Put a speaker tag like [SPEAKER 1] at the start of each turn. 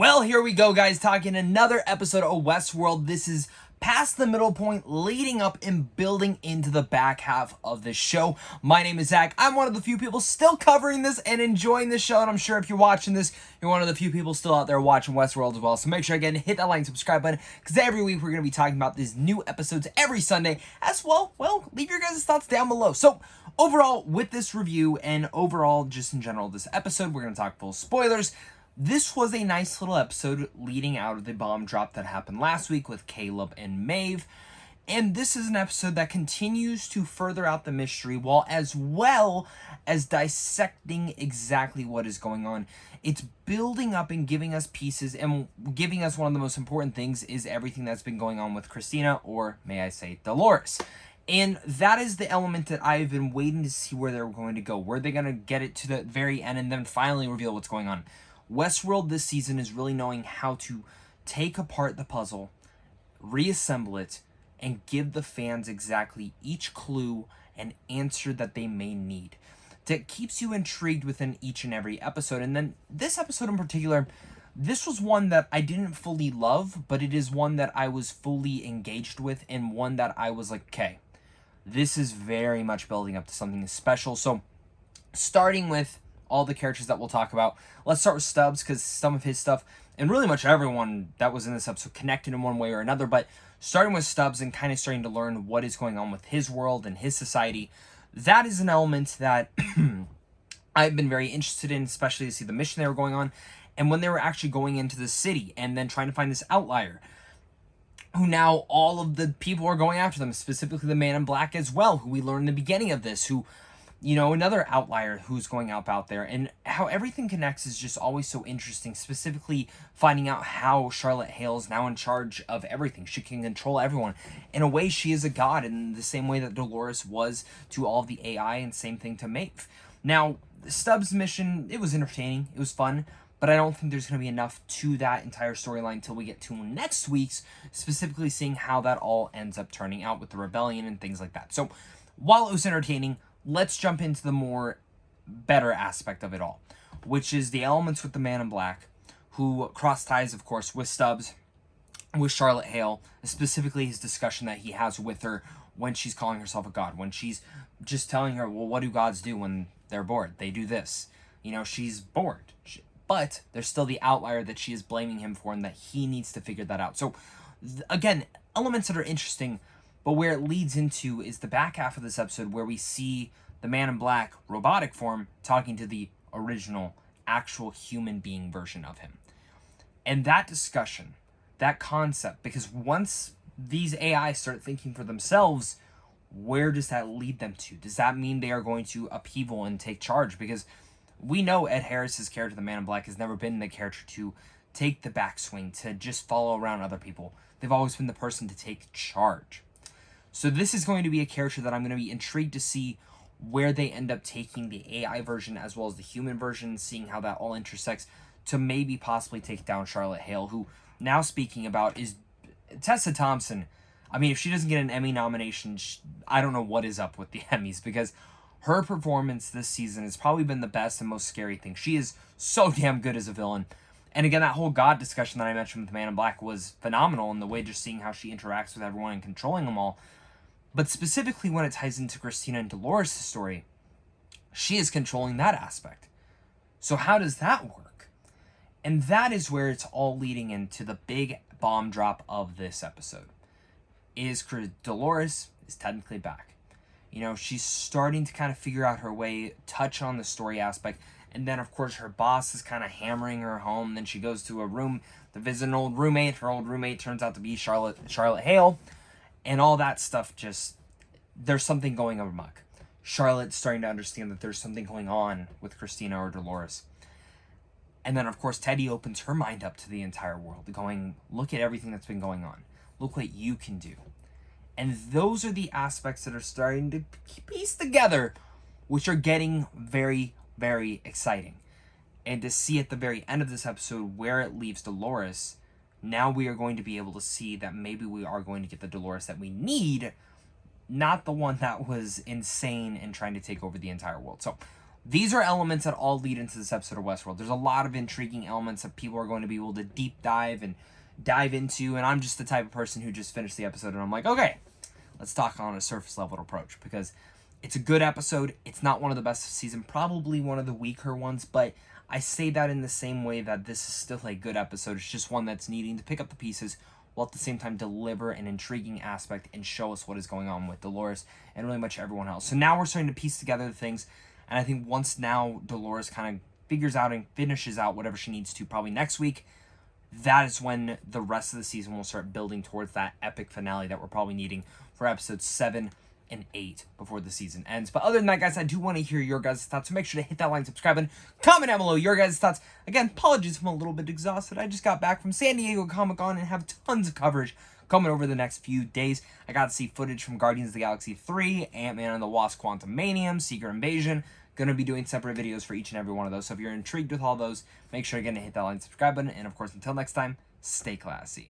[SPEAKER 1] Well, here we go, guys, talking another episode of Westworld. This is past the middle point, leading up and building into the back half of this show. My name is Zach. I'm one of the few people still covering this and enjoying this show, and I'm sure if you're watching this, you're one of the few people still out there watching Westworld as well. So make sure, again, hit that like and subscribe button, because every week we're going to be talking about these new episodes every Sunday as well. Well, leave your guys' thoughts down below. So overall, with this review and overall, just in general, this episode, we're going to talk full spoilers. This was a nice little episode leading out of the bomb drop that happened last week with Caleb and Maeve. And this is an episode that continues to further out the mystery while as well as dissecting exactly what is going on. It's building up and giving us pieces, and giving us one of the most important things is everything that's been going on with Christina, or may I say Dolores. And that is the element that I've been waiting to see where they're going to go. Were they going to get it to the very end and then finally reveal what's going on? Westworld this season is really knowing how to take apart the puzzle, reassemble it, and give the fans exactly each clue and answer that they may need. That keeps you intrigued within each and every episode. And then this episode in particular, this was one that I didn't fully love, but it is one that I was fully engaged with, and one that I was like, okay, this is very much building up to something special. So starting with all the characters that we'll talk about. Let's start with Stubbs, because some of his stuff, and really much everyone that was in this episode, connected in one way or another. But starting with Stubbs and kind of starting to learn what is going on with his world and his society, that is an element that I've been very interested in, especially to see the mission they were going on, and when they were actually going into the city and then trying to find this outlier, who now all of the people are going after them, specifically the Man in Black as well, who we learned in the beginning of this, who, you know, another outlier who's going out there, and how everything connects is just always so interesting, specifically finding out how Charlotte Hale is now in charge of everything. She can control everyone. In a way, she is a god in the same way that Dolores was to all of the AI, and same thing to Maeve. Now, Stubbs' mission, it was entertaining, it was fun, but I don't think there's going to be enough to that entire storyline until we get to next week's, specifically seeing how that all ends up turning out with the rebellion and things like that. So, while it was entertaining, let's jump into the more better aspect of it all, which is the elements with the Man in Black, who cross ties, of course, with Stubbs, with Charlotte Hale, specifically his discussion that he has with her when she's calling herself a god, when she's just telling her, well, what do gods do when they're bored? They do this. You know, she's bored. But there's still the outlier that she is blaming him for, and that he needs to figure that out. So, again, elements that are interesting. But where it leads into is the back half of this episode, where we see the Man in Black robotic form talking to the original, actual human being version of him. And that discussion, that concept, because once these AI start thinking for themselves, where does that lead them to? Does that mean they are going to upheaval and take charge? Because we know Ed Harris's character, the Man in Black, has never been the character to take the backswing, to just follow around other people. They've always been the person to take charge. So this is going to be a character that I'm going to be intrigued to see where they end up taking the AI version as well as the human version, seeing how that all intersects to maybe possibly take down Charlotte Hale, who, now speaking about, is Tessa Thompson. I mean, if she doesn't get an Emmy nomination, I don't know what is up with the Emmys, because her performance this season has probably been the best and most scary thing. She is so damn good as a villain. And again, that whole God discussion that I mentioned with the Man in Black was phenomenal, in the way just seeing how she interacts with everyone and controlling them all. But specifically when it ties into Christina and Dolores' story, she is controlling that aspect. So how does that work? And that is where it's all leading into the big bomb drop of this episode. Dolores is technically back. You know, she's starting to kind of figure out her way, touch on the story aspect. And then, of course, her boss is kind of hammering her home. Then she goes to a room to visit an old roommate. Her old roommate turns out to be Charlotte Hale. And all that stuff, just, there's something going amok. Charlotte's starting to understand that there's something going on with Christina or Dolores. And then, of course, Teddy opens her mind up to the entire world, going, look at everything that's been going on. Look what you can do. And those are the aspects that are starting to piece together, which are getting very, very exciting. And to see at the very end of this episode where it leaves Dolores, now we are going to be able to see that maybe we are going to get the Dolores that we need, not the one that was insane and trying to take over the entire world. So These are elements that all lead into this episode of Westworld. There's a lot of intriguing elements that people are going to be able to deep dive into, and I'm just the type of person who just finished the episode and I'm like, okay, let's talk on a surface level approach, because it's a good episode. It's not one of the best of the season, probably one of the weaker ones, but I say that in the same way that this is still a good episode. It's just one that's needing to pick up the pieces while at the same time deliver an intriguing aspect and show us what is going on with Dolores and really much everyone else. So now we're starting to piece together the things, and I think once now Dolores kind of figures out and finishes out whatever she needs to, probably next week, that is when the rest of the season will start building towards that epic finale that we're probably needing for episodes 7 and 8 before the season ends. But other than that, guys, I do want to hear your guys' thoughts, so make sure to hit that like, subscribe, and comment down below your guys' thoughts. Again, apologies if I'm a little bit exhausted. I just got back from San Diego Comic-Con and have tons of coverage coming over the next few days. I got to see footage from Guardians of the Galaxy 3, Ant-Man and the Wasp: Quantumanium, Secret Invasion. Going to be doing separate videos for each and every one of those. So if you're intrigued with all those, make sure again to hit that like and subscribe button. And of course, until next time, stay classy.